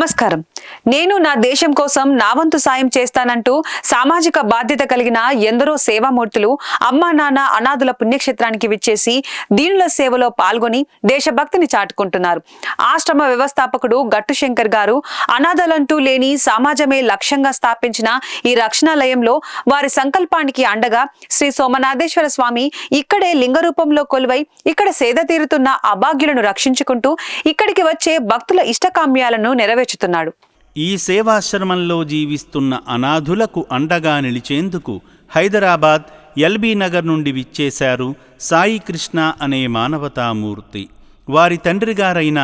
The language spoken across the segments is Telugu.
నమస్కారం. నేను నా దేశం కోసం నా వంతు సాయం చేస్తానంటూ సామాజిక బాధ్యత కలిగిన ఎందరో సేవామూర్తులు అమ్మా నాన్న అనాథుల పుణ్యక్షేత్రానికి విచ్చేసి దీనుల సేవలో పాల్గొని దేశభక్తిని చాటుకుంటున్నారు. ఆశ్రమ వ్యవస్థాపకుడు గట్టు శంకర్ గారు అనాథలంటూ లేని సమాజమే లక్ష్యంగా స్థాపించిన ఈ రక్షణాలయంలో వారి సంకల్పానికి అండగా శ్రీ సోమనాథేశ్వర స్వామి ఇక్కడే లింగ రూపంలో కొలువై ఇక్కడ సేద తీరుతున్న అభాగ్యులను రక్షించుకుంటూ ఇక్కడికి వచ్చే భక్తుల ఇష్టకామ్యాలను నెరవేర్చుతున్నాడు. ఈ సేవాశ్రమంలో జీవిస్తున్న అనాథులకు అండగా నిలిచేందుకు హైదరాబాద్ ఎల్బీ నగర్ నుండి విచ్చేశారు సాయి కృష్ణ అనే మానవతామూర్తి. వారి తండ్రిగారైన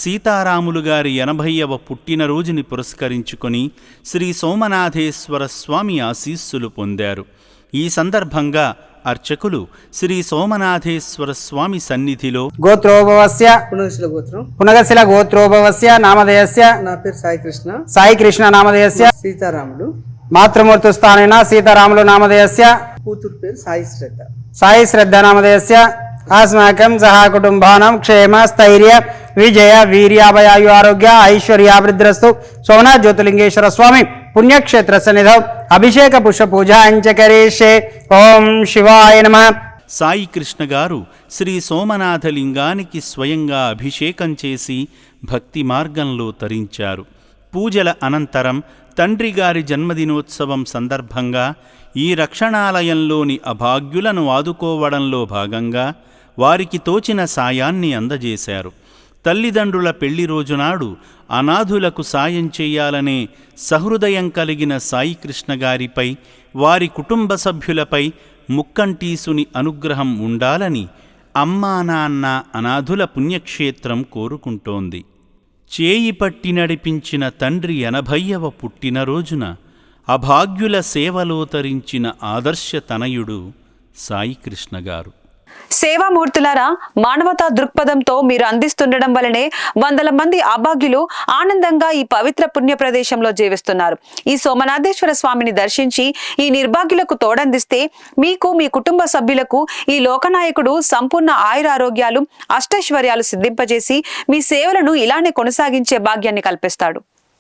సీతారాములు గారి 80వ పుట్టినరోజుని పురస్కరించుకొని శ్రీ సోమనాథేశ్వర స్వామి ఆశీస్సులు పొందారు. ఈ సందర్భంగా అర్చకులు శ్రీ సోమనాథేశ్వర స్వామి సన్నిధిలో గోత్రోభవస్య పునగశిల గోత్రోభవస్య నామధేయస్య నా పేరు సాయి కృష్ణ నామధేయస్య సీతారాములు మాతృమూర్తి స్థానేన సీతారాములు నామధేయస్య కూతురు పేరు సాయి శ్రద్ధ నామధేయస్య అస్మాకం సహా కుటుంబానాం క్షేమ స్థైర్య విజయ వీర్యాభయాయు ఆరోగ్య ఐశ్వర్యాభివృద్ధిరస్తు. సోమనాథ్ జ్యోతిలింగేశ్వర స్వామి పుణ్యక్షేత్ర సన్నిధౌ అభిషేక పుష్ప పూజ అంచకరేషే. ఓం శివాయ నమః. సాయి కృష్ణ గారు శ్రీ సోమనాథలింగానికి స్వయంగా అభిషేకం చేసి భక్తి మార్గంలో తరించారు. పూజల అనంతరం తండ్రిగారి జన్మదినోత్సవం సందర్భంగా ఈ రక్షణాలయంలోని అభాగ్యులను ఆదుకోవడంలో భాగంగా వారికి తోచిన సాయాన్ని అందజేశారు. తల్లిదండ్రుల పెళ్లి రోజునాడు అనాథులకు సాయం చేయాలనే సహృదయం కలిగిన సాయి కృష్ణ గారిపై వారి కుటుంబ సభ్యులపై ముక్కంటీసుని అనుగ్రహం ఉండాలని అమ్మా నాన్న అనాథుల పుణ్యక్షేత్రం కోరుకుంటోంది. చేయి పట్టి నడిపించిన తండ్రి 80వ పుట్టినరోజున అభాగ్యుల సేవలో తరించిన ఆదర్శ తనయుడు సాయి కృష్ణ గారు. సేవామూర్తులారా, మానవతా దృక్పథంతో మీరు అందిస్తుండడం వలనే వందల మంది అభాగ్యులు ఆనందంగా ఈ పవిత్ర పుణ్య ప్రదేశంలో జీవిస్తున్నారు. ఈ సోమనాథేశ్వర స్వామిని దర్శించి ఈ నిర్భాగ్యులకు తోడందిస్తే మీకు మీ కుటుంబ సభ్యులకు ఈ లోకనాయకుడు సంపూర్ణ ఆయురారోగ్యాలు అష్టైశ్వర్యాలు సిద్ధింపజేసి మీ సేవలను ఇలానే కొనసాగించే భాగ్యాన్ని కల్పిస్తాడు.